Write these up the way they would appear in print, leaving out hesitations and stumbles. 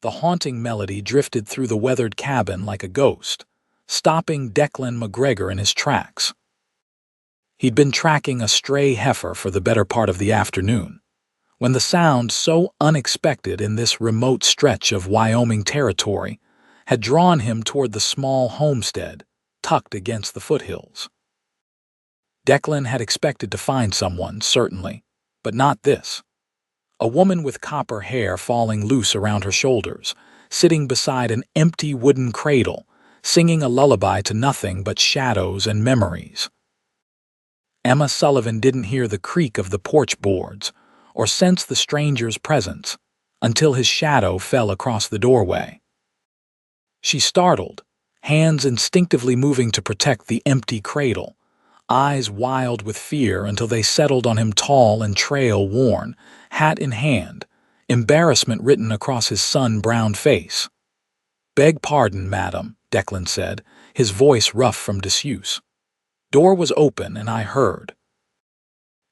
The haunting melody drifted through the weathered cabin like a ghost, stopping Declan McGregor in his tracks. He'd been tracking a stray heifer for the better part of the afternoon, when the sound, so unexpected in this remote stretch of Wyoming territory, had drawn him toward the small homestead tucked against the foothills. Declan had expected to find someone, certainly, but not this. A woman with copper hair falling loose around her shoulders, sitting beside an empty wooden cradle, singing a lullaby to nothing but shadows and memories. Emma Sullivan didn't hear the creak of the porch boards or sense the stranger's presence until his shadow fell across the doorway. She startled, hands instinctively moving to protect the empty cradle, eyes wild with fear until they settled on him, tall and trail-worn, hat in hand, embarrassment written across his sun-browned face. "Beg pardon, madam," Declan said, his voice rough from disuse. "Door was open and I heard."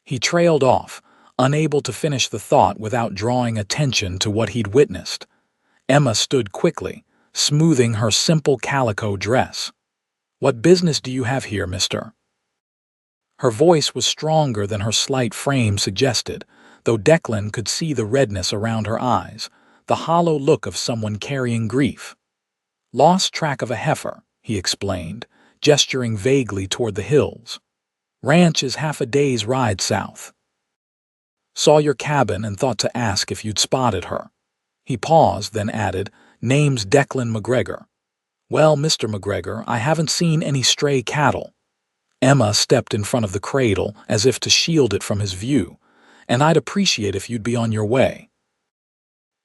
He trailed off, unable to finish the thought without drawing attention to what he'd witnessed. Emma stood quickly, smoothing her simple calico dress. "What business do you have here, mister?" Her voice was stronger than her slight frame suggested, though Declan could see the redness around her eyes, the hollow look of someone carrying grief. "Lost track of a heifer," he explained, gesturing vaguely toward the hills. "Ranch is half a day's ride south. Saw your cabin and thought to ask if you'd spotted her." He paused, then added, "Name's Declan McGregor." "Well, Mr. McGregor, I haven't seen any stray cattle." Emma stepped in front of the cradle as if to shield it from his view, "and I'd appreciate if you'd be on your way."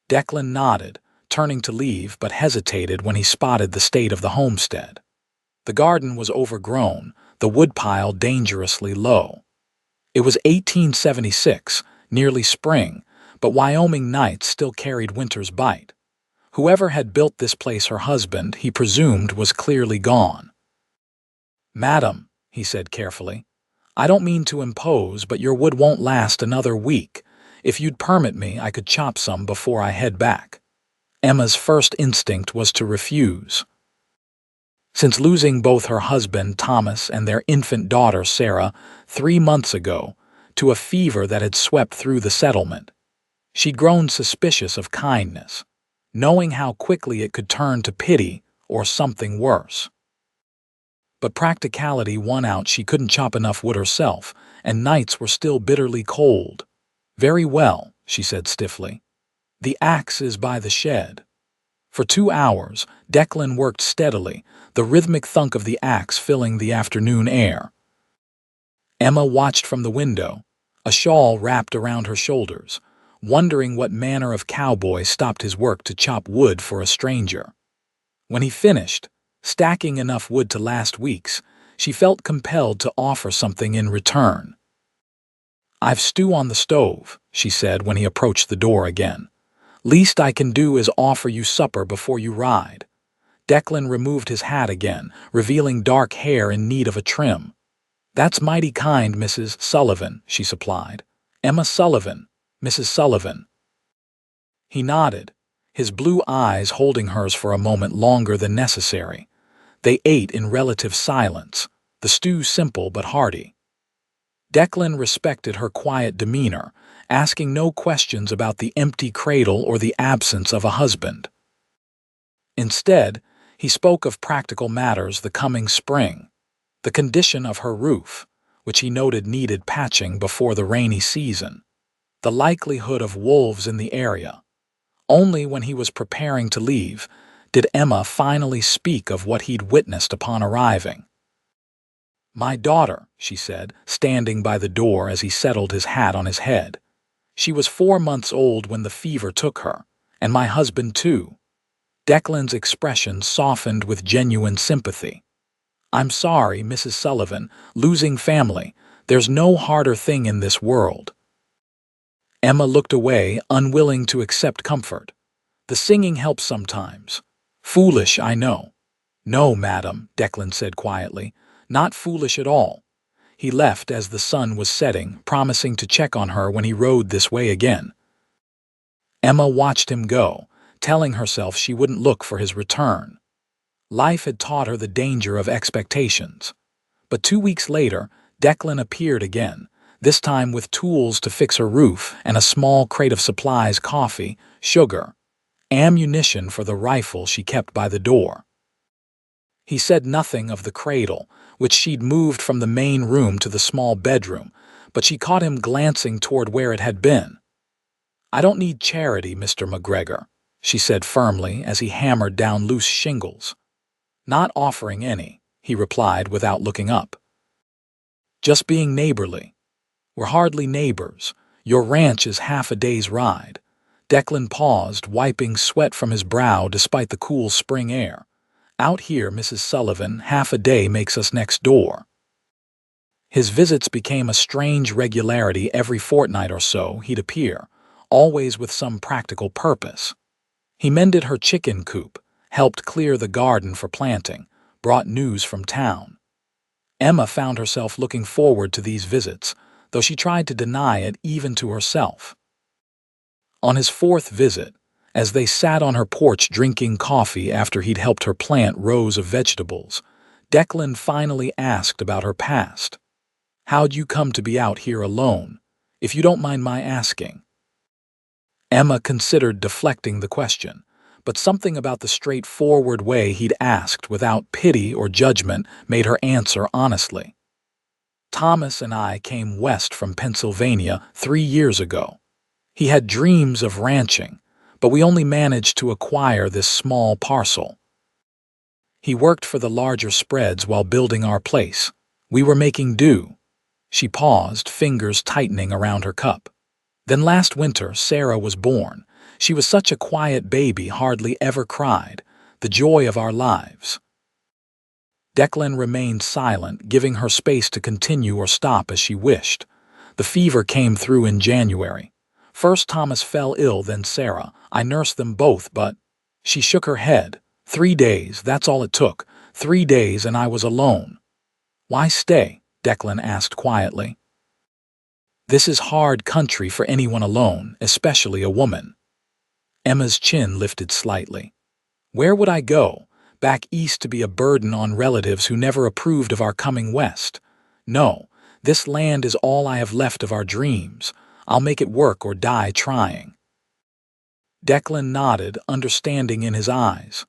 Declan nodded, turning to leave, but hesitated when he spotted the state of the homestead. The garden was overgrown, the woodpile dangerously low. It was 1876, nearly spring, but Wyoming nights still carried winter's bite. Whoever had built this place, her husband, he presumed, was clearly gone. "Madam," he said carefully, "I don't mean to impose, but your wood won't last another week. If you'd permit me, I could chop some before I head back." Emma's first instinct was to refuse. Since losing both her husband, Thomas, and their infant daughter, Sarah, 3 months ago, to a fever that had swept through the settlement, she'd grown suspicious of kindness, knowing how quickly it could turn to pity or something worse. But practicality won out. She couldn't chop enough wood herself, and nights were still bitterly cold. "Very well," she said stiffly. "The axe is by the shed." For 2 hours, Declan worked steadily, the rhythmic thunk of the axe filling the afternoon air. Emma watched from the window, a shawl wrapped around her shoulders, wondering what manner of cowboy stopped his work to chop wood for a stranger. When he finished, stacking enough wood to last weeks, she felt compelled to offer something in return. "I've stew on the stove," she said when he approached the door again. "Least I can do is offer you supper before you ride." Declan removed his hat again, revealing dark hair in need of a trim. "That's mighty kind, Mrs. Sullivan," she supplied. "Emma Sullivan, Mrs. Sullivan." He nodded, his blue eyes holding hers for a moment longer than necessary. They ate in relative silence, the stew simple but hearty. Declan respected her quiet demeanor, asking no questions about the empty cradle or the absence of a husband. Instead, he spoke of practical matters: the coming spring, the condition of her roof, which he noted needed patching before the rainy season, the likelihood of wolves in the area. Only when he was preparing to leave did Emma finally speak of what he'd witnessed upon arriving. "My daughter," she said, standing by the door as he settled his hat on his head. "She was 4 months old when the fever took her, and my husband too." Declan's expression softened with genuine sympathy. "I'm sorry, Mrs. Sullivan, losing family. There's no harder thing in this world." Emma looked away, unwilling to accept comfort. "The singing helps sometimes. Foolish, I know." "No, madam," Declan said quietly. "Not foolish at all." He left as the sun was setting, promising to check on her when he rode this way again. Emma watched him go, telling herself she wouldn't look for his return. Life had taught her the danger of expectations. But 2 weeks later, Declan appeared again, this time with tools to fix her roof and a small crate of supplies: coffee, sugar, ammunition for the rifle she kept by the door. He said nothing of the cradle, which she'd moved from the main room to the small bedroom, but she caught him glancing toward where it had been. "I don't need charity, Mr. McGregor," she said firmly as he hammered down loose shingles. "Not offering any," he replied without looking up. "Just being neighborly." "We're hardly neighbors. Your ranch is half a day's ride." Declan paused, wiping sweat from his brow despite the cool spring air. "Out here, Mrs. Sullivan, half a day makes us next door." His visits became a strange regularity. Every fortnight or so he'd appear, always with some practical purpose. He mended her chicken coop, helped clear the garden for planting, brought news from town. Emma found herself looking forward to these visits, though she tried to deny it even to herself. On his fourth visit, as they sat on her porch drinking coffee after he'd helped her plant rows of vegetables, Declan finally asked about her past. "How'd you come to be out here alone, if you don't mind my asking?" Emma considered deflecting the question, but something about the straightforward way he'd asked without pity or judgment made her answer honestly. "Thomas and I came west from Pennsylvania 3 years ago. He had dreams of ranching, but we only managed to acquire this small parcel. He worked for the larger spreads while building our place. We were making do." She paused, fingers tightening around her cup. "Then last winter, Sarah was born. She was such a quiet baby, hardly ever cried. The joy of our lives." Declan remained silent, giving her space to continue or stop as she wished. "The fever came through in January. First Thomas fell ill, then Sarah. I nursed them both, but—" She shook her head. 3 days, that's all it took. 3 days and I was alone." "Why stay?" Declan asked quietly. "This is hard country for anyone alone, especially a woman." Emma's chin lifted slightly. "Where would I go? Back east to be a burden on relatives who never approved of our coming west? No, this land is all I have left of our dreams. I'll make it work or die trying." Declan nodded, understanding in his eyes.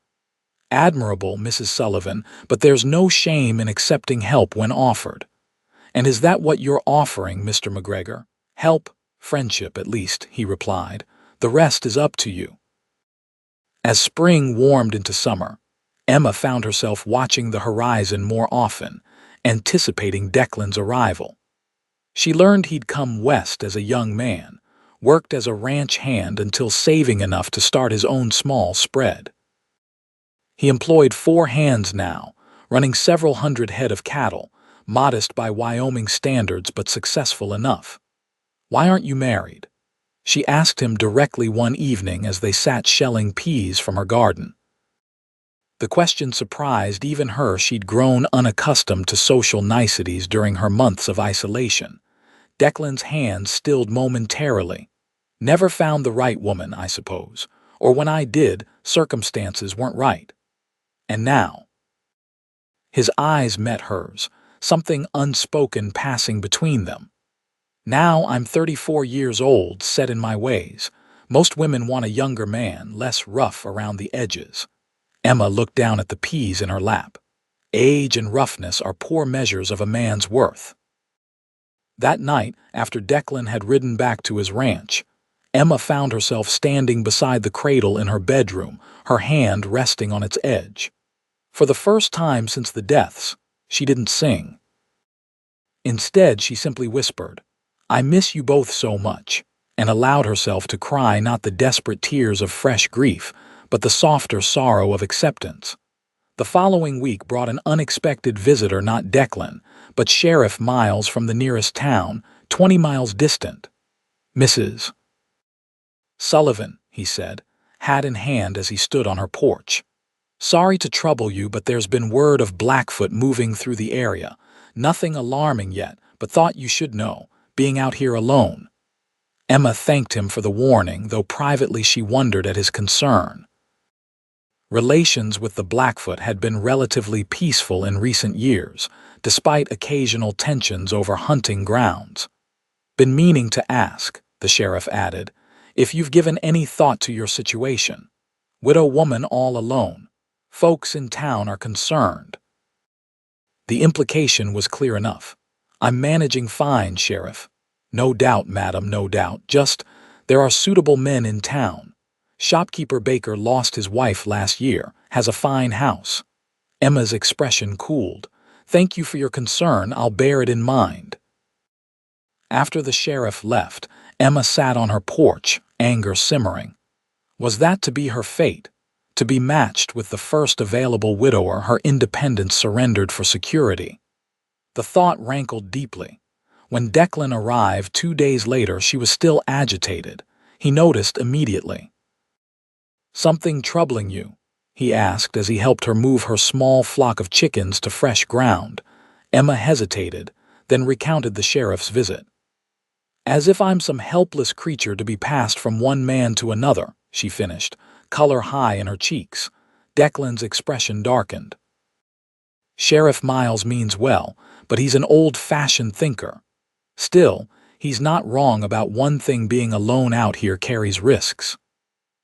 "Admirable, Mrs. Sullivan, but there's no shame in accepting help when offered." "And is that what you're offering, Mr. McGregor? Help? Friendship, at least," he replied. "The rest is up to you." As spring warmed into summer, Emma found herself watching the horizon more often, anticipating Declan's arrival. She learned he'd come west as a young man, worked as a ranch hand until saving enough to start his own small spread. He employed 4 hands now, running several hundred head of cattle, modest by Wyoming standards but successful enough. "Why aren't you married?" she asked him directly one evening as they sat shelling peas from her garden. The question surprised even her. She'd grown unaccustomed to social niceties during her months of isolation. Declan's hand stilled momentarily. "Never found the right woman, I suppose. Or when I did, circumstances weren't right. And now?" His eyes met hers, something unspoken passing between them. "Now I'm 34 years old, set in my ways. Most women want a younger man, less rough around the edges." Emma looked down at the peas in her lap. "Age and roughness are poor measures of a man's worth." That night, after Declan had ridden back to his ranch, Emma found herself standing beside the cradle in her bedroom, her hand resting on its edge. For the first time since the deaths, she didn't sing. Instead, she simply whispered, "I miss you both so much," and allowed herself to cry not the desperate tears of fresh grief, but the softer sorrow of acceptance. The following week brought an unexpected visitor, not Declan, but Sheriff Miles from the nearest town, 20 miles distant. "Mrs. Sullivan," he said, hat in hand as he stood on her porch. "Sorry to trouble you, but there's been word of Blackfoot moving through the area. Nothing alarming yet, but thought you should know, being out here alone." Emma thanked him for the warning, though privately she wondered at his concern. Relations with the Blackfoot had been relatively peaceful in recent years, despite occasional tensions over hunting grounds. "Been meaning to ask," the sheriff added, "if you've given any thought to your situation. Widow woman all alone. Folks in town are concerned." The implication was clear enough. "I'm managing fine, Sheriff." "No doubt, madam, no doubt. Just, there are suitable men in town. Shopkeeper Baker lost his wife last year, has a fine house." Emma's expression cooled. "Thank you for your concern, I'll bear it in mind." After the sheriff left, Emma sat on her porch, anger simmering. Was that to be her fate? To be matched with the first available widower her independence surrendered for security? The thought rankled deeply. When Declan arrived 2 days later, she was still agitated. He noticed immediately. "Something troubling you?" he asked as he helped her move her small flock of chickens to fresh ground. Emma hesitated, then recounted the sheriff's visit. "As if I'm some helpless creature to be passed from one man to another," she finished, color high in her cheeks. Declan's expression darkened. "Sheriff Miles means well, but he's an old-fashioned thinker. Still, he's not wrong about one thing: being alone out here carries risks."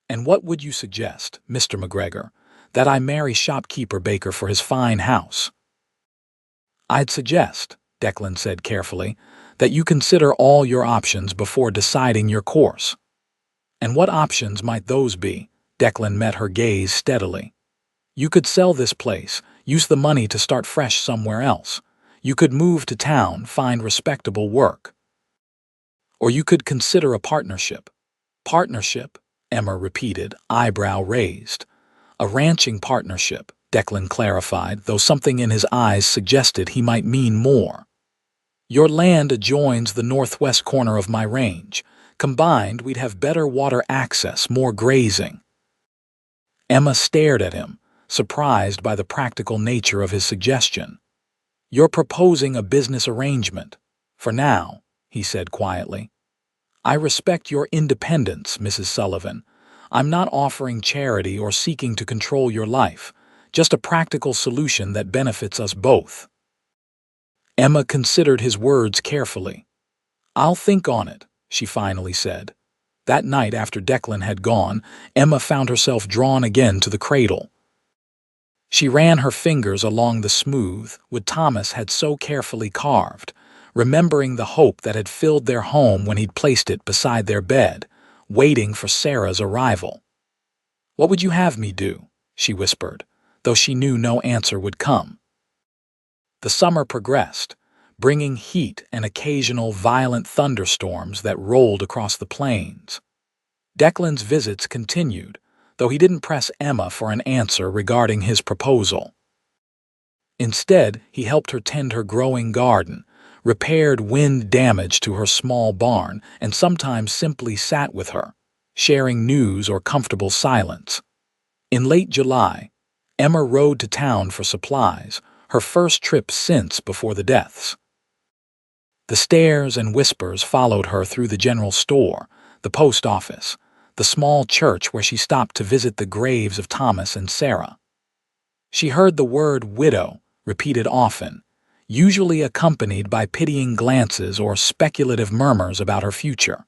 "And what would you suggest, Mr. McGregor? That I marry Shopkeeper Baker for his fine house?" "I'd suggest," Declan said carefully, "that you consider all your options before deciding your course." "And what options might those be?" Declan met her gaze steadily. "You could sell this place, use the money to start fresh somewhere else. You could move to town, find respectable work. Or you could consider a partnership." "Partnership?" Emma repeated, eyebrow raised. "A ranching partnership," Declan clarified, though something in his eyes suggested he might mean more. "Your land adjoins the northwest corner of my range. Combined, we'd have better water access, more grazing." Emma stared at him, surprised by the practical nature of his suggestion. "You're proposing a business arrangement. For now," he said quietly. "I respect your independence, Mrs. Sullivan. I'm not offering charity or seeking to control your life, just a practical solution that benefits us both." Emma considered his words carefully. "I'll think on it," she finally said. That night, after Declan had gone, Emma found herself drawn again to the cradle. She ran her fingers along the smooth wood Thomas had so carefully carved, remembering the hope that had filled their home when he'd placed it beside their bed, waiting for Sarah's arrival. "What would you have me do?" she whispered, though she knew no answer would come. The summer progressed, bringing heat and occasional violent thunderstorms that rolled across the plains. Declan's visits continued, though he didn't press Emma for an answer regarding his proposal. Instead, he helped her tend her growing garden, repaired wind damage to her small barn, and sometimes simply sat with her, sharing news or comfortable silence. In late July, Emma rode to town for supplies, her first trip since before the deaths. The stares and whispers followed her through the general store, the post office, the small church where she stopped to visit the graves of Thomas and Sarah. She heard the word widow repeated often, usually accompanied by pitying glances or speculative murmurs about her future.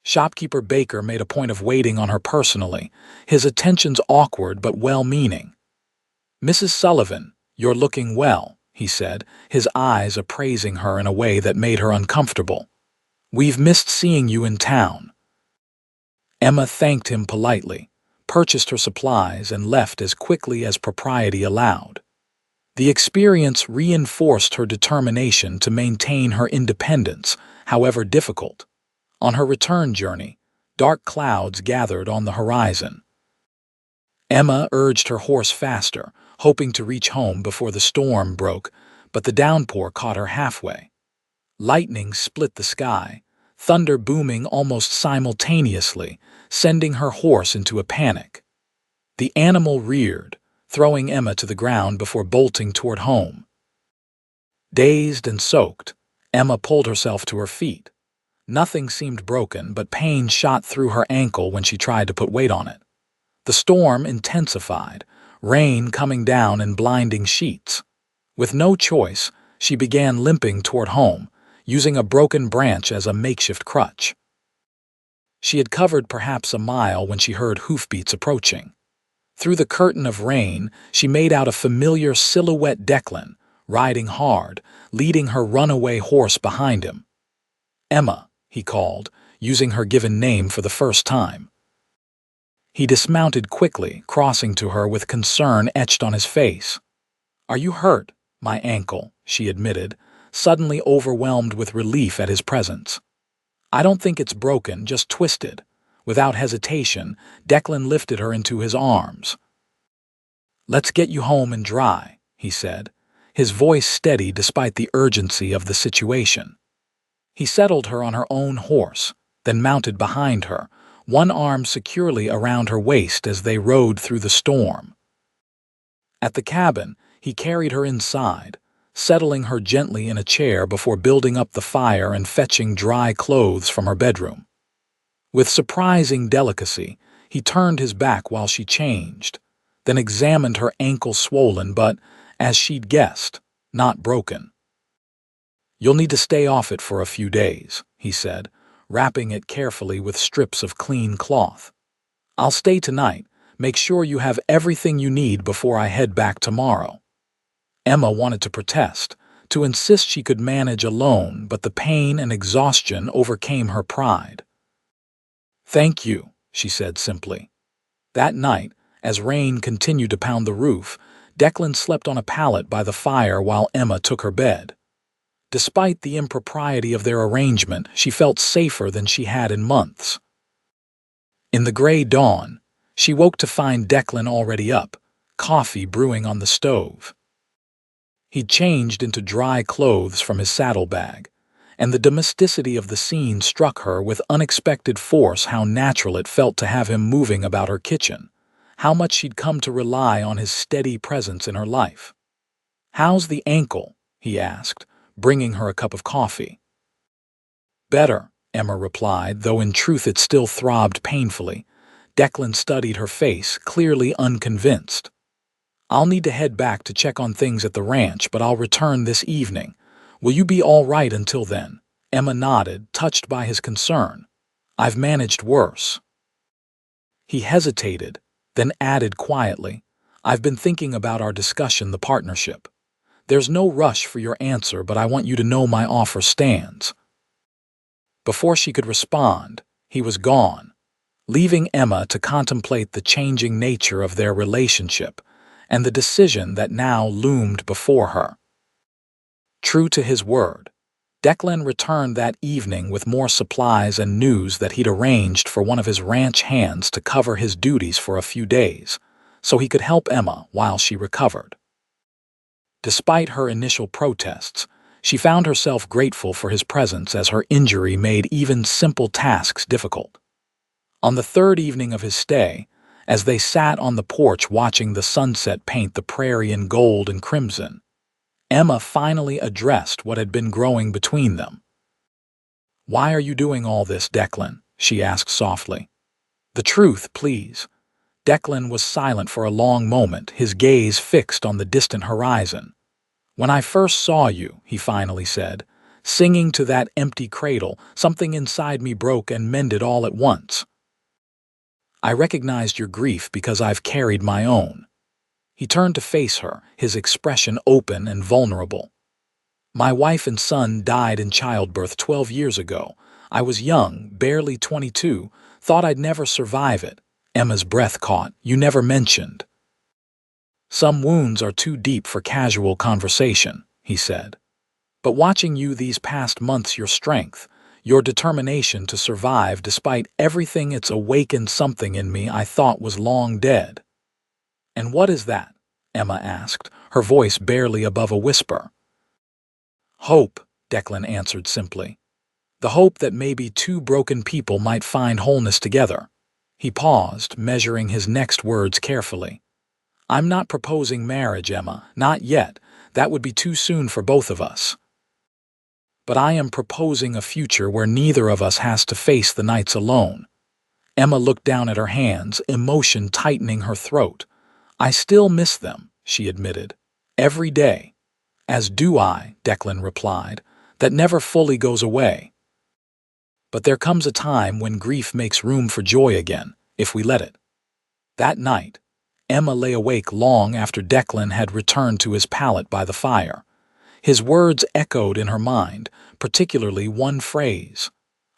Shopkeeper Baker made a point of waiting on her personally, his attentions awkward but well-meaning. "Mrs. Sullivan, you're looking well," he said, his eyes appraising her in a way that made her uncomfortable. "We've missed seeing you in town." Emma thanked him politely, purchased her supplies, and left as quickly as propriety allowed. The experience reinforced her determination to maintain her independence, however difficult. On her return journey, dark clouds gathered on the horizon. Emma urged her horse faster, hoping to reach home before the storm broke, but the downpour caught her halfway. Lightning split the sky, thunder booming almost simultaneously, sending her horse into a panic. The animal reared, throwing Emma to the ground before bolting toward home. Dazed and soaked, Emma pulled herself to her feet. Nothing seemed broken, but pain shot through her ankle when she tried to put weight on it. The storm intensified, rain coming down in blinding sheets. With no choice, she began limping toward home, using a broken branch as a makeshift crutch. She had covered perhaps a mile when she heard hoofbeats approaching. Through the curtain of rain, she made out a familiar silhouette Declan, riding hard, leading her runaway horse behind him. "Emma," he called, using her given name for the first time. He dismounted quickly, crossing to her with concern etched on his face. "Are you hurt?" "My ankle," she admitted, suddenly overwhelmed with relief at his presence. "I don't think it's broken, just twisted." Without hesitation, Declan lifted her into his arms. "Let's get you home and dry," he said, his voice steady despite the urgency of the situation. He settled her on her own horse, then mounted behind her, one arm securely around her waist as they rode through the storm. At the cabin, he carried her inside, settling her gently in a chair before building up the fire and fetching dry clothes from her bedroom. With surprising delicacy, he turned his back while she changed, then examined her ankle swollen but, as she'd guessed, not broken. "You'll need to stay off it for a few days," he said, wrapping it carefully with strips of clean cloth. "I'll stay tonight. Make sure you have everything you need before I head back tomorrow." Emma wanted to protest, to insist she could manage alone, but the pain and exhaustion overcame her pride. "Thank you," she said simply. That night, as rain continued to pound the roof, Declan slept on a pallet by the fire while Emma took her bed. Despite the impropriety of their arrangement, she felt safer than she had in months. In the gray dawn, she woke to find Declan already up, coffee brewing on the stove. He'd changed into dry clothes from his saddlebag, and the domesticity of the scene struck her with unexpected force how natural it felt to have him moving about her kitchen, how much she'd come to rely on his steady presence in her life. "How's the ankle?" he asked, bringing her a cup of coffee. "Better," Emma replied, though in truth it still throbbed painfully. Declan studied her face, clearly unconvinced. "I'll need to head back to check on things at the ranch, but I'll return this evening. Will you be all right until then?" Emma nodded, touched by his concern. "I've managed worse." He hesitated, then added quietly, "I've been thinking about our discussion, the partnership. There's no rush for your answer, but I want you to know my offer stands." Before she could respond, he was gone, leaving Emma to contemplate the changing nature of their relationship and the decision that now loomed before her. True to his word, Declan returned that evening with more supplies and news that he'd arranged for one of his ranch hands to cover his duties for a few days, so he could help Emma while she recovered. Despite her initial protests, she found herself grateful for his presence as her injury made even simple tasks difficult. On the third evening of his stay, as they sat on the porch watching the sunset paint the prairie in gold and crimson, Emma finally addressed what had been growing between them. "Why are you doing all this, Declan?" she asked softly. "The truth, please." Declan was silent for a long moment, his gaze fixed on the distant horizon. "When I first saw you," he finally said, "singing to that empty cradle, something inside me broke and mended all at once. I recognized your grief because I've carried my own." He turned to face her, his expression open and vulnerable. "My wife and son died in childbirth 12 years ago. I was young, barely 22, thought I'd never survive it." Emma's breath caught. "You never mentioned." "Some wounds are too deep for casual conversation," he said. "But watching you these past months, your strength, your determination to survive despite everything, it's awakened something in me I thought was long dead." "And what is that?" Emma asked, her voice barely above a whisper. "Hope," Declan answered simply. "The hope that maybe two broken people might find wholeness together." He paused, measuring his next words carefully. "I'm not proposing marriage, Emma, not yet. That would be too soon for both of us. But I am proposing a future where neither of us has to face the nights alone." Emma looked down at her hands, emotion tightening her throat. I still miss them, she admitted. Every day. As do I, Declan replied. That never fully goes away. But there comes a time when grief makes room for joy again, if we let it. That night, Emma lay awake long after Declan had returned to his pallet by the fire. His words echoed in her mind, particularly one phrase: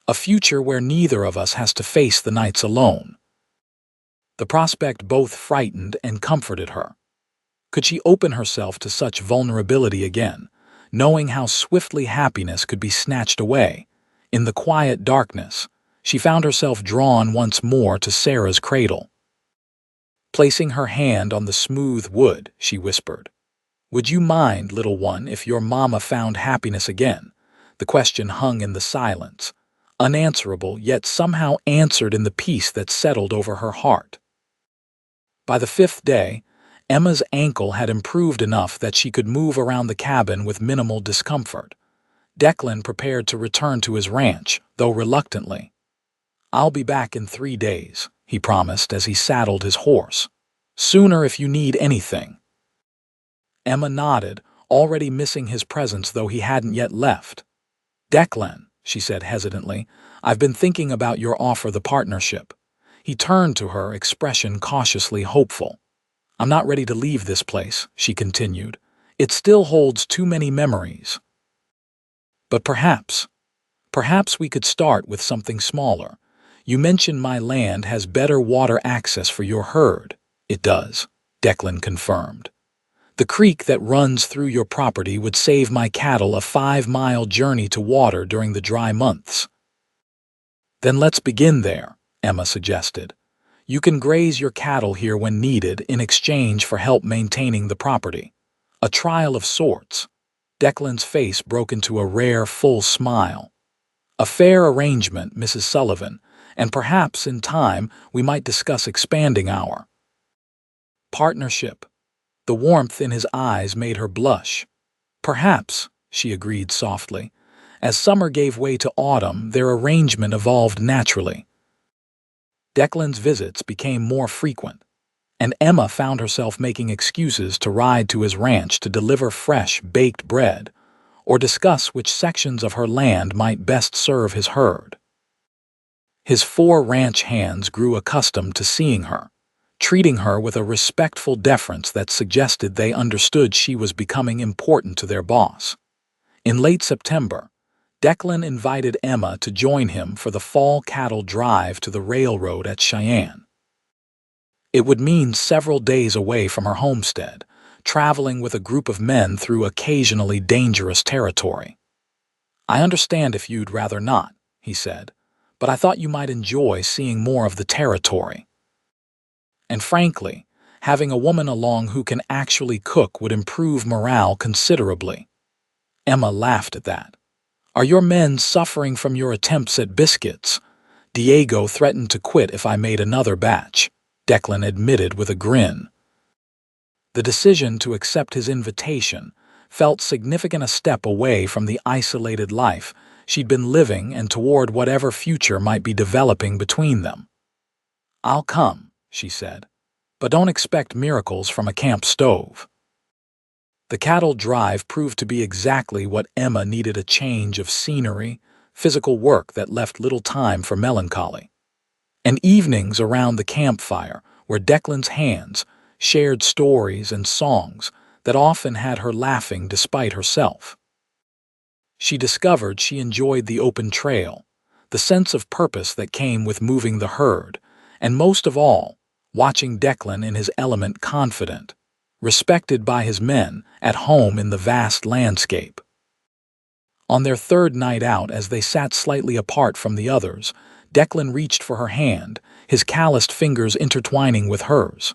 a future where neither of us has to face the nights alone. The prospect both frightened and comforted her. Could she open herself to such vulnerability again, knowing how swiftly happiness could be snatched away? In the quiet darkness, she found herself drawn once more to Sarah's cradle. Placing her hand on the smooth wood, she whispered, "Would you mind, little one, if your mama found happiness again?" The question hung in the silence, unanswerable yet somehow answered in the peace that settled over her heart. By the 5th day, Emma's ankle had improved enough that she could move around the cabin with minimal discomfort. Declan prepared to return to his ranch, though reluctantly. "I'll be back in 3 days," he promised as he saddled his horse. "Sooner if you need anything." Emma nodded, already missing his presence though he hadn't yet left. "Declan," she said hesitantly, "I've been thinking about your offer, the partnership." He turned to her, expression cautiously hopeful. "I'm not ready to leave this place," she continued. "It still holds too many memories. But perhaps we could start with something smaller. You mentioned my land has better water access for your herd." "It does," Declan confirmed. "The creek that runs through your property would save my cattle a 5-mile journey to water during the dry months." "Then let's begin there," Emma suggested. "You can graze your cattle here when needed in exchange for help maintaining the property. A trial of sorts." Declan's face broke into a rare, full smile. "A fair arrangement, Mrs. Sullivan, and perhaps in time we might discuss expanding our partnership." The warmth in his eyes made her blush. "Perhaps," she agreed softly. As summer gave way to autumn, their arrangement evolved naturally. Declan's visits became more frequent, and Emma found herself making excuses to ride to his ranch to deliver fresh, baked bread, or discuss which sections of her land might best serve his herd. His 4 ranch hands grew accustomed to seeing her, treating her with a respectful deference that suggested they understood she was becoming important to their boss. In late September, Declan invited Emma to join him for the fall cattle drive to the railroad at Cheyenne. It would mean several days away from her homestead, traveling with a group of men through occasionally dangerous territory. "I understand if you'd rather not," he said, "but I thought you might enjoy seeing more of the territory. And frankly, having a woman along who can actually cook would improve morale considerably." Emma laughed at that. "Are your men suffering from your attempts at biscuits?" "Diego threatened to quit if I made another batch," Declan admitted with a grin. The decision to accept his invitation felt significant, a step away from the isolated life she'd been living and toward whatever future might be developing between them. "I'll come," she said, "but don't expect miracles from a camp stove." The cattle drive proved to be exactly what Emma needed: a change of scenery, physical work that left little time for melancholy. And evenings around the campfire, where Declan's hands shared stories and songs that often had her laughing despite herself. She discovered she enjoyed the open trail, the sense of purpose that came with moving the herd, and most of all, watching Declan in his element, confident, respected by his men, at home in the vast landscape. On their 3rd night out, as they sat slightly apart from the others, Declan reached for her hand, his calloused fingers intertwining with hers.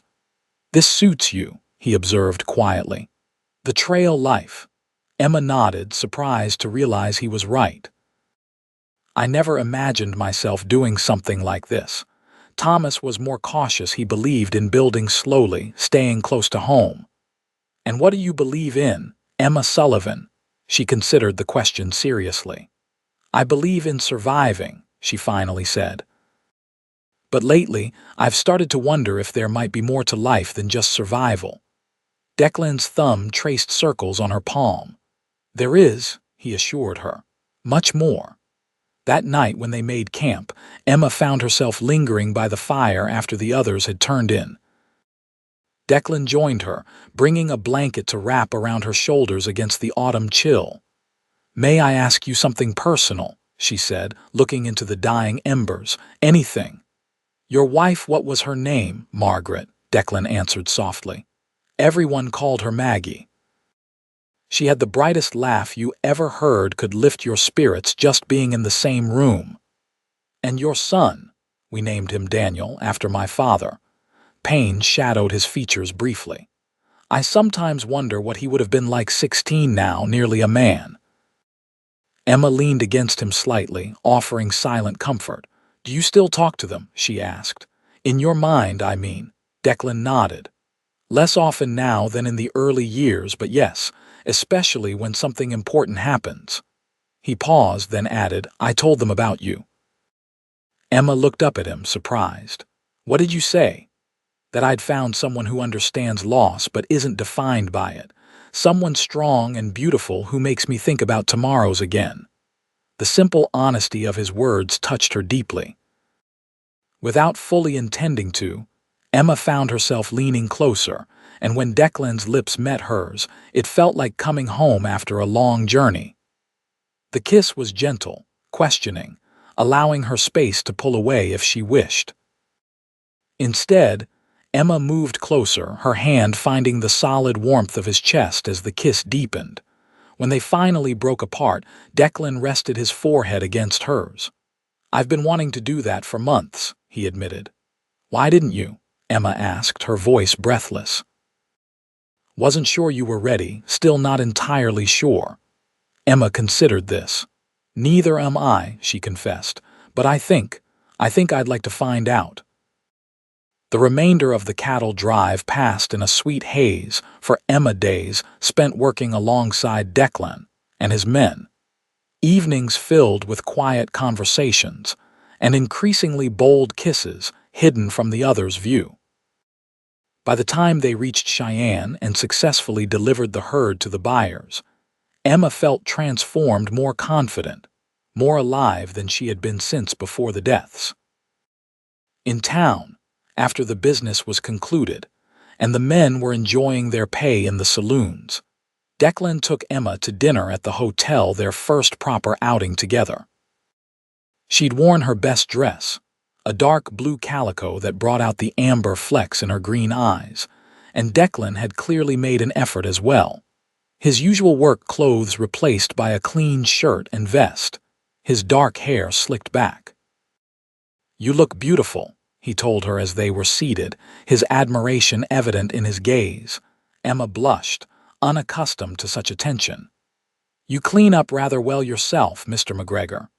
"This suits you," he observed quietly. "The trail life." Emma nodded, surprised to realize he was right. "I never imagined myself doing something like this." Thomas was more cautious. He believed in building slowly, staying close to home. "And what do you believe in, Emma Sullivan?" She considered the question seriously. "I believe in surviving," she finally said. But lately, I've started to wonder if there might be more to life than just survival. Declan's thumb traced circles on her palm. There is, he assured her. Much more. That night when they made camp, Emma found herself lingering by the fire after the others had turned in. Declan joined her, bringing a blanket to wrap around her shoulders against the autumn chill. "May I ask you something personal?" she said, looking into the dying embers. "Anything." "Your wife, what was her name?" "Margaret," Declan answered softly. "Everyone called her Maggie. She had the brightest laugh you ever heard, could lift your spirits just being in the same room. And your son, we named him Daniel, after my father." Pain shadowed his features briefly. "I sometimes wonder what he would have been like 16 now, nearly a man." Emma leaned against him slightly, offering silent comfort. "Do you still talk to them?" she asked. "In your mind, I mean." Declan nodded. "Less often now than in the early years, but yes, especially when something important happens." He paused, then added, "I told them about you." Emma looked up at him, surprised. "What did you say?" "That I'd found someone who understands loss but isn't defined by it. Someone strong and beautiful who makes me think about tomorrows again." The simple honesty of his words touched her deeply. Without fully intending to, Emma found herself leaning closer, and when Declan's lips met hers, it felt like coming home after a long journey. The kiss was gentle, questioning, allowing her space to pull away if she wished. Instead, Emma moved closer, her hand finding the solid warmth of his chest as the kiss deepened. When they finally broke apart, Declan rested his forehead against hers. "I've been wanting to do that for months," he admitted. "Why didn't you?" Emma asked, her voice breathless. "Wasn't sure you were ready, still not entirely sure." Emma considered this. "Neither am I," she confessed, "but I think I'd like to find out." The remainder of the cattle drive passed in a sweet haze for Emma, days spent working alongside Declan and his men. Evenings filled with quiet conversations and increasingly bold kisses hidden from the other's view. By the time they reached Cheyenne and successfully delivered the herd to the buyers, Emma felt transformed, more confident, more alive than she had been since before the deaths. In town, after the business was concluded, and the men were enjoying their pay in the saloons, Declan took Emma to dinner at the hotel, their first proper outing together. She'd worn her best dress, a dark blue calico that brought out the amber flecks in her green eyes, and Declan had clearly made an effort as well. His usual work clothes replaced by a clean shirt and vest, his dark hair slicked back. "You look beautiful," he told her as they were seated, his admiration evident in his gaze. Emma blushed, unaccustomed to such attention. "You clean up rather well yourself, Mr. McGregor."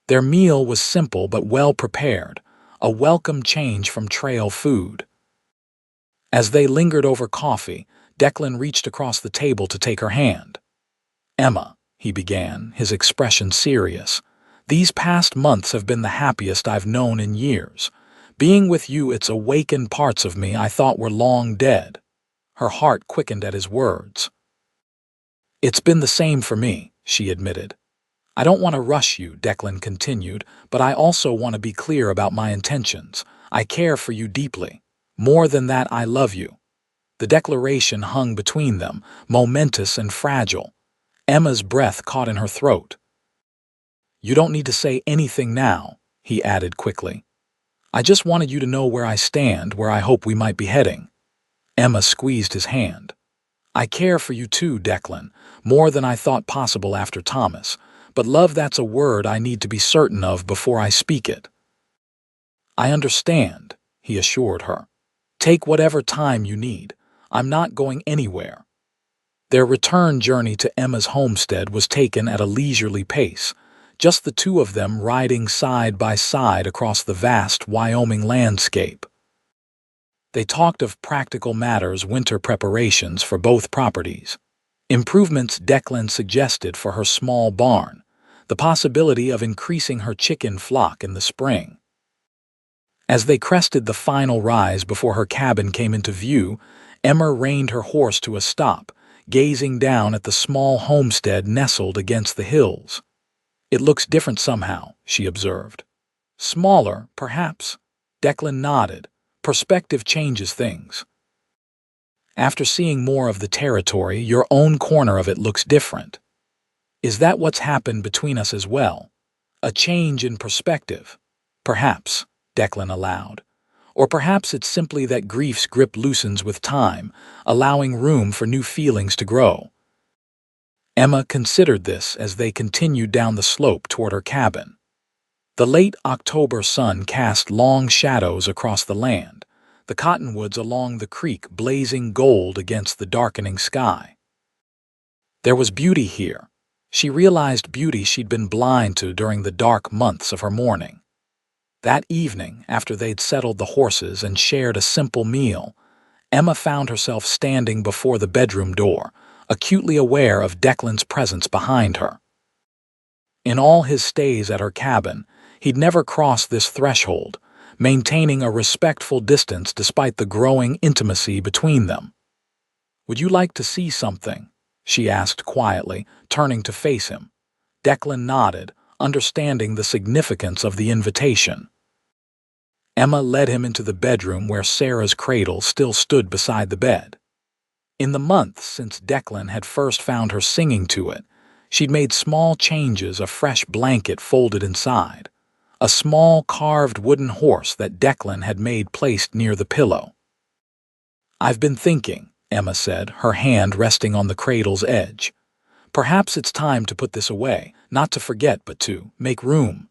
Their meal was simple but well prepared, a welcome change from trail food. As they lingered over coffee, Declan reached across the table to take her hand. "Emma," he began, his expression serious, "these past months have been the happiest I've known in years. Being with you, it's awakened parts of me I thought were long dead." Her heart quickened at his words. "It's been the same for me," she admitted. "I don't want to rush you," Declan continued, "but I also want to be clear about my intentions. I care for you deeply. More than that, I love you." The declaration hung between them, momentous and fragile. Emma's breath caught in her throat. "You don't need to say anything now," he added quickly. "I just wanted you to know where I stand, where I hope we might be heading." Emma squeezed his hand. "I care for you too, Declan, more than I thought possible after Thomas. But love, that's a word I need to be certain of before I speak it." "I understand," he assured her. "Take whatever time you need. I'm not going anywhere." Their return journey to Emma's homestead was taken at a leisurely pace, just the two of them riding side by side across the vast Wyoming landscape. They talked of practical matters, winter preparations for both properties, improvements Declan suggested for her small barn, the possibility of increasing her chicken flock in the spring. As they crested the final rise before her cabin came into view, Emma reined her horse to a stop, gazing down at the small homestead nestled against the hills. "It looks different somehow," she observed. "Smaller, perhaps?" Declan nodded. "Perspective changes things. After seeing more of the territory, your own corner of it looks different. Is that what's happened between us as well? A change in perspective?" "Perhaps," Declan allowed. "Or perhaps it's simply that grief's grip loosens with time, allowing room for new feelings to grow." Emma considered this as they continued down the slope toward her cabin. The late October sun cast long shadows across the land, the cottonwoods along the creek blazing gold against the darkening sky. There was beauty here. She realized beauty she'd been blind to during the dark months of her mourning. That evening, after they'd settled the horses and shared a simple meal, Emma found herself standing before the bedroom door, acutely aware of Declan's presence behind her. In all his stays at her cabin, he'd never crossed this threshold, maintaining a respectful distance despite the growing intimacy between them. "Would you like to see something?" she asked quietly, turning to face him. Declan nodded, understanding the significance of the invitation. Emma led him into the bedroom where Sarah's cradle still stood beside the bed. In the months since Declan had first found her singing to it, she'd made small changes, a fresh blanket folded inside, a small carved wooden horse that Declan had made placed near the pillow. "I've been thinking," Emma said, her hand resting on the cradle's edge. "Perhaps it's time to put this away, not to forget but to make room."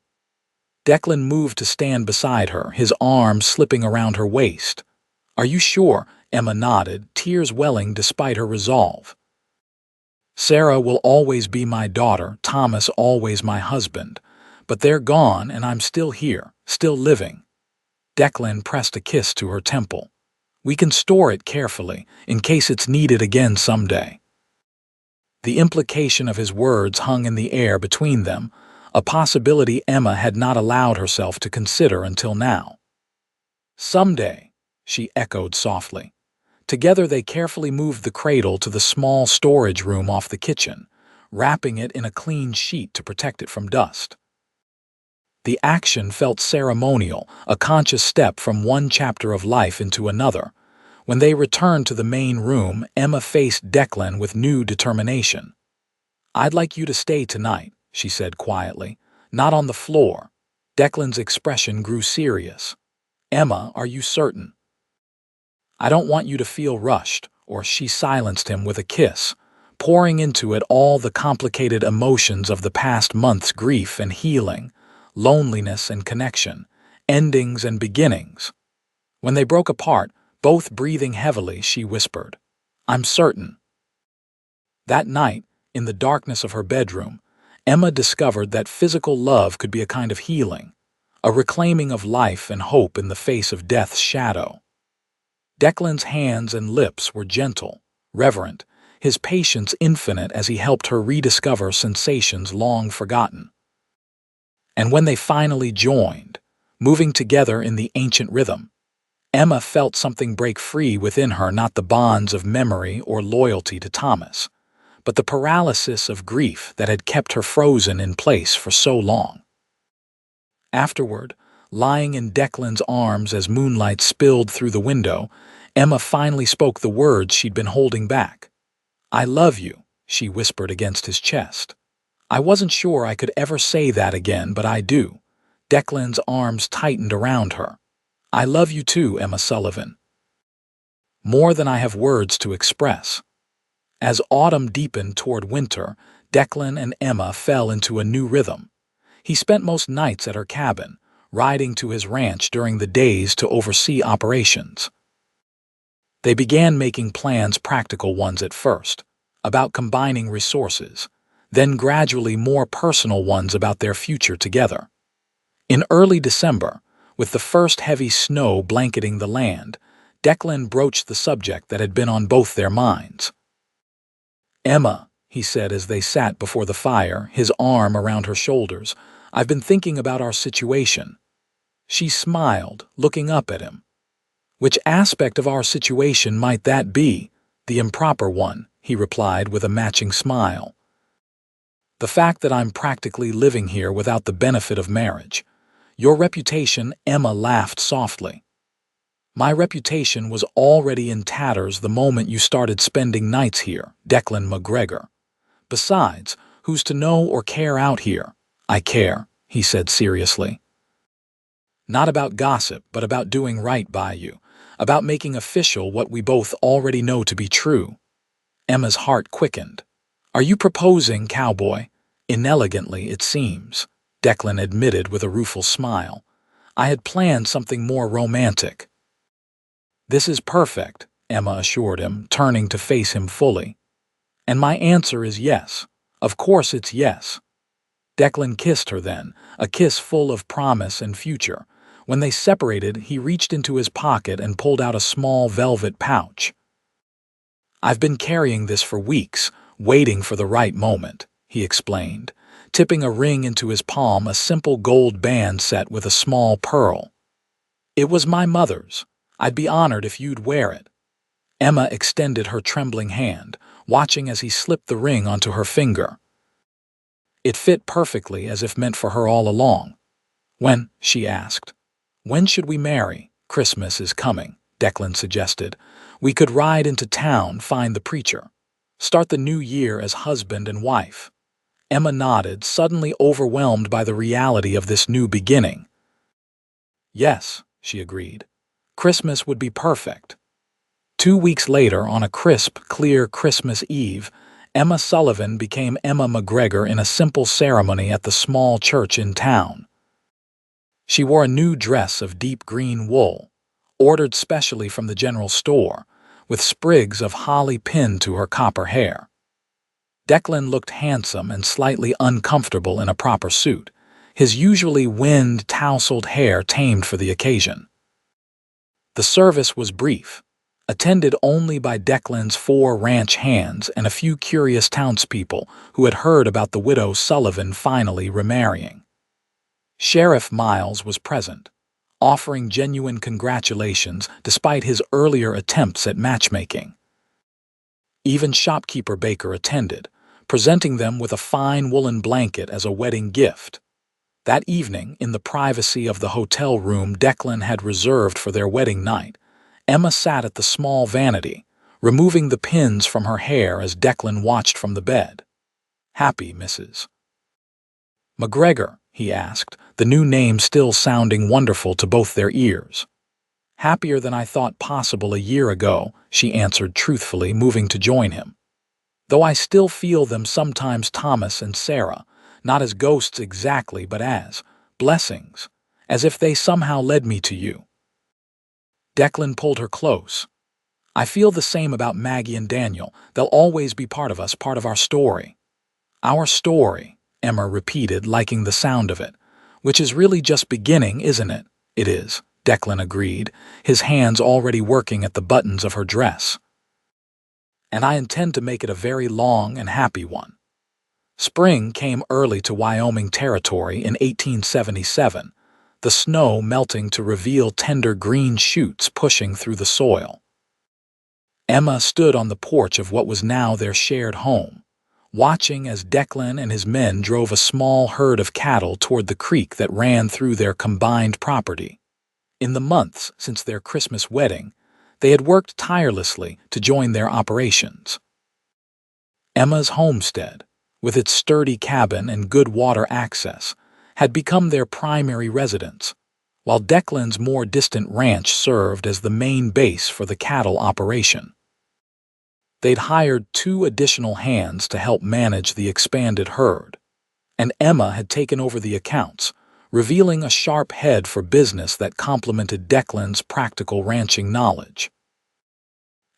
Declan moved to stand beside her, his arm slipping around her waist. "Are you sure?" Emma nodded, tears welling despite her resolve. "Sarah will always be my daughter, Thomas always my husband. But they're gone and I'm still here, still living." Declan pressed a kiss to her temple. "We can store it carefully, in case it's needed again someday." The implication of his words hung in the air between them, a possibility Emma had not allowed herself to consider until now. "Someday," she echoed softly. Together they carefully moved the cradle to the small storage room off the kitchen, wrapping it in a clean sheet to protect it from dust. The action felt ceremonial, a conscious step from one chapter of life into another. When they returned to the main room, Emma faced Declan with new determination. "I'd like you to stay tonight," she said quietly. "Not on the floor." Declan's expression grew serious. "Emma, are you certain?" "I don't want you to feel rushed," or she silenced him with a kiss, pouring into it all the complicated emotions of the past month's grief and healing, loneliness and connection, endings and beginnings. When they broke apart, both breathing heavily, she whispered, "I'm certain." That night, in the darkness of her bedroom, Emma discovered that physical love could be a kind of healing, a reclaiming of life and hope in the face of death's shadow. Declan's hands and lips were gentle, reverent, his patience infinite as he helped her rediscover sensations long forgotten. And when they finally joined, moving together in the ancient rhythm, Emma felt something break free within her, not the bonds of memory or loyalty to Thomas, but the paralysis of grief that had kept her frozen in place for so long. Afterward, lying in Declan's arms as moonlight spilled through the window, Emma finally spoke the words she'd been holding back. "I love you," she whispered against his chest. "I wasn't sure I could ever say that again, but I do." Declan's arms tightened around her. "I love you too, Emma Sullivan. More than I have words to express." As autumn deepened toward winter, Declan and Emma fell into a new rhythm. He spent most nights at her cabin, riding to his ranch during the days to oversee operations. They began making plans, practical ones at first, about combining resources, then gradually more personal ones about their future together. In early December, with the first heavy snow blanketing the land, Declan broached the subject that had been on both their minds. "Emma," he said as they sat before the fire, his arm around her shoulders, "I've been thinking about our situation." She smiled, looking up at him. "Which aspect of our situation might that be?" "The improper one," he replied with a matching smile. "The fact that I'm practically living here without the benefit of marriage. Your reputation," Emma laughed softly. "My reputation was already in tatters the moment you started spending nights here, Declan McGregor. Besides, who's to know or care out here?" "I care," he said seriously. "Not about gossip, but about doing right by you, about making official what we both already know to be true." Emma's heart quickened. "Are you proposing, Cowboy?" "Inelegantly, it seems," Declan admitted with a rueful smile. "I had planned something more romantic." "This is perfect," Emma assured him, turning to face him fully. "And my answer is yes. Of course it's yes." Declan kissed her then, a kiss full of promise and future. When they separated, he reached into his pocket and pulled out a small velvet pouch. "I've been carrying this for weeks, waiting for the right moment," he explained, tipping a ring into his palm, a simple gold band set with a small pearl. "It was my mother's. I'd be honored if you'd wear it." Emma extended her trembling hand, watching as he slipped the ring onto her finger. It fit perfectly, as if meant for her all along. "When?" she asked. "When should we marry?" "Christmas is coming," Declan suggested. "We could ride into town, find the preacher. Start the new year as husband and wife." Emma nodded, suddenly overwhelmed by the reality of this new beginning. "Yes," she agreed. "Christmas would be perfect." 2 weeks later, on a crisp, clear Christmas Eve, Emma Sullivan became Emma McGregor in a simple ceremony at the small church in town. She wore a new dress of deep green wool, ordered specially from the general store, with sprigs of holly pinned to her copper hair. Declan looked handsome and slightly uncomfortable in a proper suit, his usually wind-tousled hair tamed for the occasion. The service was brief, attended only by Declan's 4 ranch hands and a few curious townspeople who had heard about the widow Sullivan finally remarrying. Sheriff Miles was present, offering genuine congratulations despite his earlier attempts at matchmaking. Even shopkeeper Baker attended, presenting them with a fine woolen blanket as a wedding gift. That evening, in the privacy of the hotel room Declan had reserved for their wedding night, Emma sat at the small vanity, removing the pins from her hair as Declan watched from the bed. "Happy, Mrs. McGregor?" he asked, the new name still sounding wonderful to both their ears. "Happier than I thought possible a year ago," she answered truthfully, moving to join him. "Though I still feel them sometimes, Thomas and Sarah, not as ghosts exactly, but as blessings, as if they somehow led me to you." Declan pulled her close. "I feel the same about Maggie and Daniel. They'll always be part of us, part of our story." "Our story," Emma repeated, liking the sound of it. "Which is really just beginning, isn't it?" "It is," Declan agreed, his hands already working at the buttons of her dress. "And I intend to make it a very long and happy one." Spring came early to Wyoming Territory in 1877, the snow melting to reveal tender green shoots pushing through the soil. Emma stood on the porch of what was now their shared home, watching as Declan and his men drove a small herd of cattle toward the creek that ran through their combined property. In the months since their Christmas wedding, they had worked tirelessly to join their operations. Emma's homestead, with its sturdy cabin and good water access, had become their primary residence, while Declan's more distant ranch served as the main base for the cattle operation. They'd hired 2 additional hands to help manage the expanded herd, and Emma had taken over the accounts, revealing a sharp head for business that complemented Declan's practical ranching knowledge.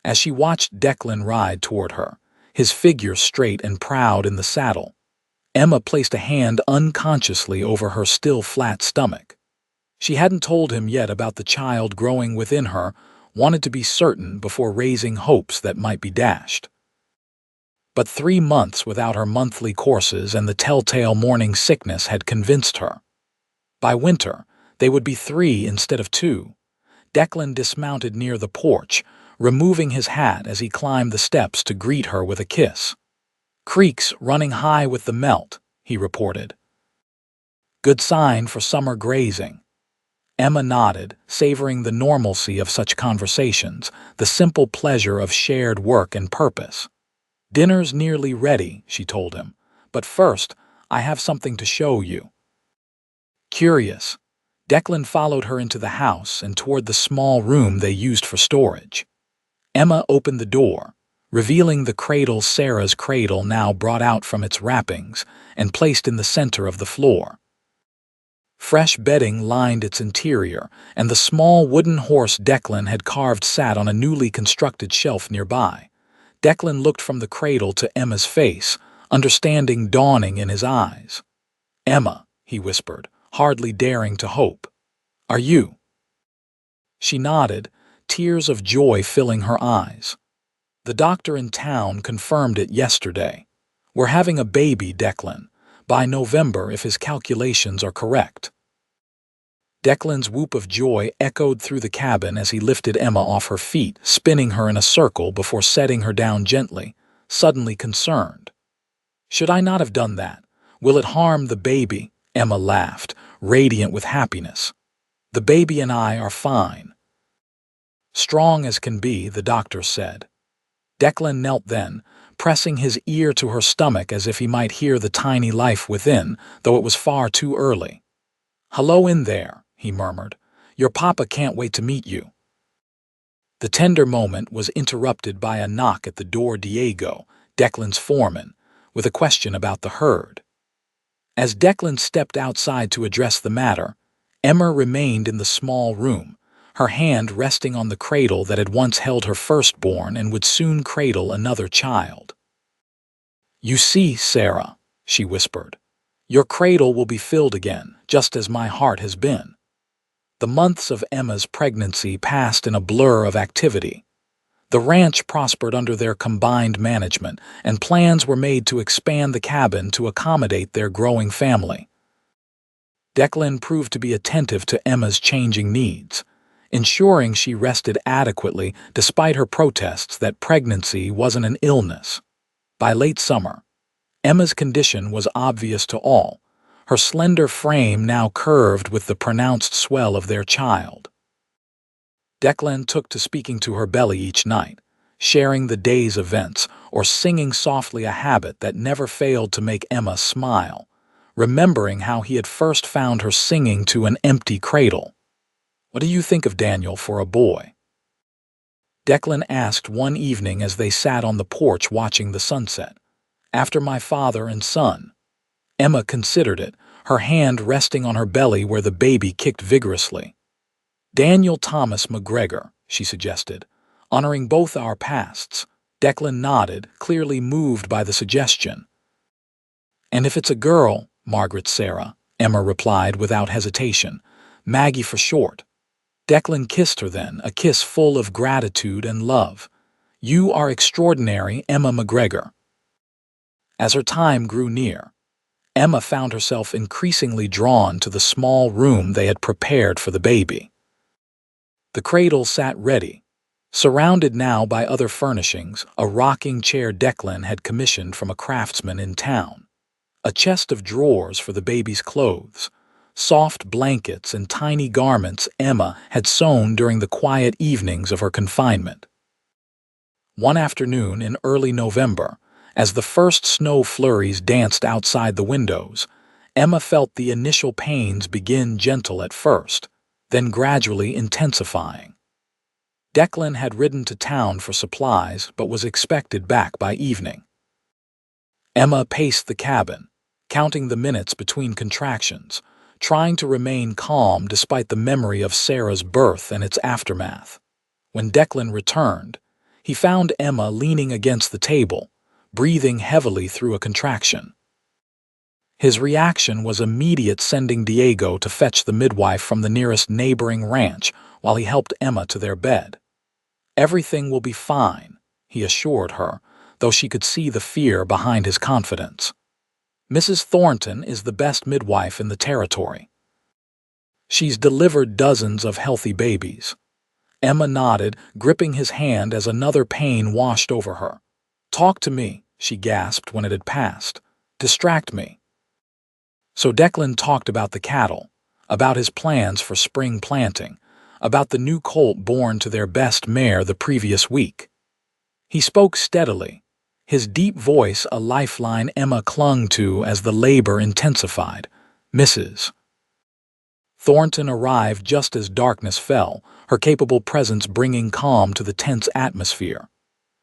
As she watched Declan ride toward her, his figure straight and proud in the saddle, Emma placed a hand unconsciously over her still flat stomach. She hadn't told him yet about the child growing within her, wanted to be certain before raising hopes that might be dashed. But 3 months without her monthly courses and the telltale morning sickness had convinced her. By winter, They would be 3 instead of 2. Declan dismounted near the porch, removing his hat as he climbed the steps to greet her with a kiss. "Creeks running high with the melt," he reported. "Good sign for summer grazing." Emma nodded, savoring the normalcy of such conversations, the simple pleasure of shared work and purpose. "Dinner's nearly ready," she told him, "but first, I have something to show you." Curious, Declan followed her into the house and toward the small room they used for storage. Emma opened the door, revealing the cradle Sarah's cradle now brought out from its wrappings and placed in the center of the floor. Fresh bedding lined its interior, and the small wooden horse Declan had carved sat on a newly constructed shelf nearby. Declan looked from the cradle to Emma's face, understanding dawning in his eyes. "Emma," he whispered, hardly daring to hope. "Are you?" She nodded, tears of joy filling her eyes. "The doctor in town confirmed it yesterday. We're having a baby, Declan, by November if his calculations are correct." Declan's whoop of joy echoed through the cabin as he lifted Emma off her feet, spinning her in a circle before setting her down gently, suddenly concerned. "Should I not have done that? Will it harm the baby?" Emma laughed, radiant with happiness. "The baby and I are fine." "Strong as can be," the doctor said. Declan knelt then, pressing his ear to her stomach as if he might hear the tiny life within, though it was far too early. "Hello in there," he murmured. "Your papa can't wait to meet you." The tender moment was interrupted by a knock at the door. Diego, Declan's foreman, with a question about the herd. As Declan stepped outside to address the matter, Emma remained in the small room, her hand resting on the cradle that had once held her firstborn and would soon cradle another child. "You see, Sarah," she whispered, "your cradle will be filled again, just as my heart has been." The months of Emma's pregnancy passed in a blur of activity. The ranch prospered under their combined management, and plans were made to expand the cabin to accommodate their growing family. Declan proved to be attentive to Emma's changing needs, ensuring she rested adequately despite her protests that pregnancy wasn't an illness. By late summer, Emma's condition was obvious to all, her slender frame now curved with the pronounced swell of their child. Declan took to speaking to her belly each night, sharing the day's events or singing softly, a habit that never failed to make Emma smile, remembering how he had first found her singing to an empty cradle. "What do you think of Daniel for a boy?" Declan asked one evening as they sat on the porch watching the sunset. "After my father and son." Emma considered it, her hand resting on her belly where the baby kicked vigorously. "Daniel Thomas McGregor," she suggested, "honoring both our pasts." Declan nodded, clearly moved by the suggestion. "And if it's a girl, Margaret Sarah," Emma replied without hesitation. "Maggie for short." Declan kissed her then, a kiss full of gratitude and love. "You are extraordinary, Emma McGregor." As her time grew near, Emma found herself increasingly drawn to the small room they had prepared for the baby. The cradle sat ready, surrounded now by other furnishings, a rocking chair Declan had commissioned from a craftsman in town, a chest of drawers for the baby's clothes, soft blankets and tiny garments Emma had sewn during the quiet evenings of her confinement. One afternoon in early November, as the first snow flurries danced outside the windows, Emma felt the initial pains begin gentle at first, then gradually intensifying. Declan had ridden to town for supplies but was expected back by evening. Emma paced the cabin, counting the minutes between contractions, trying to remain calm despite the memory of Sarah's birth and its aftermath. When Declan returned, he found Emma leaning against the table, breathing heavily through a contraction. His reaction was immediate, sending Diego to fetch the midwife from the nearest neighboring ranch while he helped Emma to their bed. "Everything will be fine," he assured her, though she could see the fear behind his confidence. "Mrs. Thornton is the best midwife in the territory." She's delivered dozens of healthy babies. Emma nodded, gripping his hand as another pain washed over her. "Talk to me," she gasped when it had passed. "Distract me." So Declan talked about the cattle, about his plans for spring planting, about the new colt born to their best mare the previous week. He spoke steadily, his deep voice a lifeline Emma clung to as the labor intensified. Mrs. Thornton arrived just as darkness fell, her capable presence bringing calm to the tense atmosphere.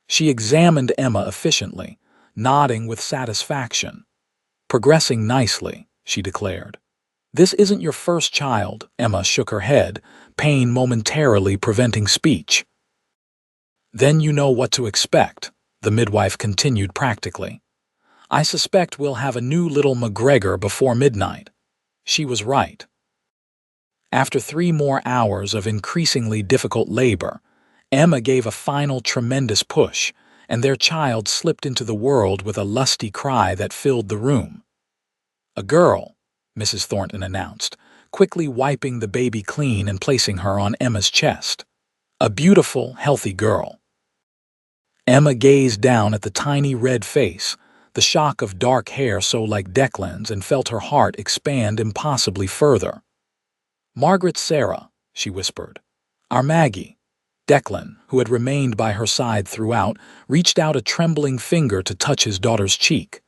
She examined Emma efficiently, nodding with satisfaction. "Progressing nicely," she declared. "This isn't your first child," Emma shook her head, pain momentarily preventing speech. "Then you know what to expect," the midwife continued practically. "I suspect we'll have a new little McGregor before midnight." She was right. After 3 more hours of increasingly difficult labor, Emma gave a final tremendous push, and their child slipped into the world with a lusty cry that filled the room. "A girl," Mrs. Thornton announced, quickly wiping the baby clean and placing her on Emma's chest. "A beautiful, healthy girl." Emma gazed down at the tiny red face, the shock of dark hair so like Declan's, and felt her heart expand impossibly further. "Margaret Sarah," she whispered. "Our Maggie." Declan, who had remained by her side throughout, reached out a trembling finger to touch his daughter's cheek.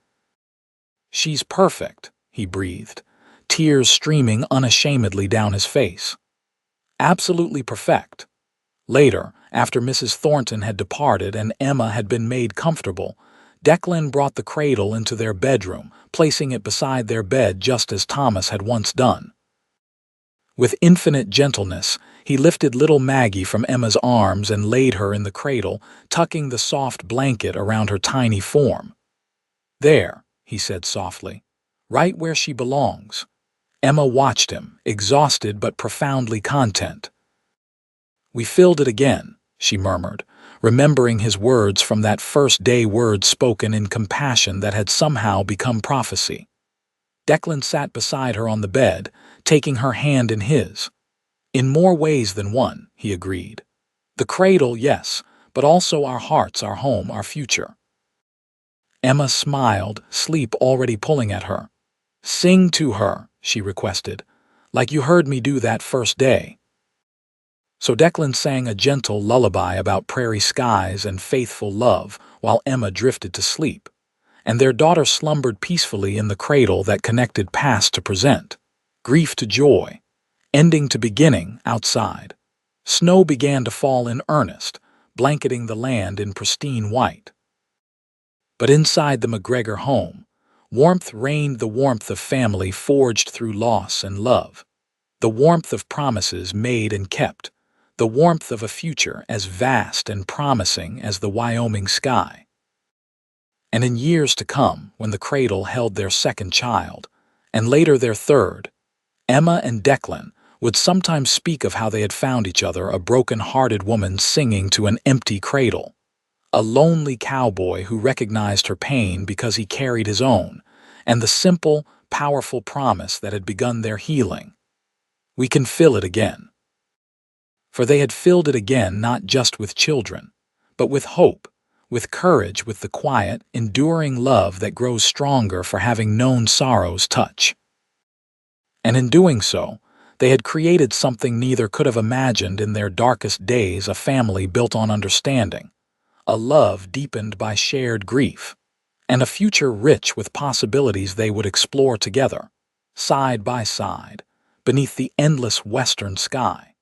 "She's perfect," he breathed, tears streaming unashamedly down his face. "Absolutely perfect." Later, after Mrs. Thornton had departed and Emma had been made comfortable, Declan brought the cradle into their bedroom, placing it beside their bed just as Thomas had once done. With infinite gentleness, he lifted little Maggie from Emma's arms and laid her in the cradle, tucking the soft blanket around her tiny form. "There," he said softly, "right where she belongs." Emma watched him, exhausted but profoundly content. "We filled it again," she murmured, remembering his words from that first day, words spoken in compassion that had somehow become prophecy. Declan sat beside her on the bed, taking her hand in his. "In more ways than one," he agreed. "The cradle, yes, but also our hearts, our home, our future." Emma smiled, sleep already pulling at her. "Sing to her," she requested, "like you heard me do that first day." So Declan sang a gentle lullaby about prairie skies and faithful love while Emma drifted to sleep, and their daughter slumbered peacefully in the cradle that connected past to present, grief to joy, ending to beginning outside. Snow began to fall in earnest, blanketing the land in pristine white. But inside the McGregor home, warmth reigned, the warmth of family forged through loss and love, the warmth of promises made and kept, the warmth of a future as vast and promising as the Wyoming sky. And in years to come, when the cradle held their second child, and later their third, Emma and Declan would sometimes speak of how they had found each other, a broken-hearted woman singing to an empty cradle, a lonely cowboy who recognized her pain because he carried his own, and the simple, powerful promise that had begun their healing. We can fill it again. For they had filled it again not just with children, but with hope, with courage, with the quiet, enduring love that grows stronger for having known sorrow's touch. And in doing so, they had created something neither could have imagined in their darkest days, a family built on understanding, a love deepened by shared grief, and a future rich with possibilities they would explore together, side by side, beneath the endless western sky.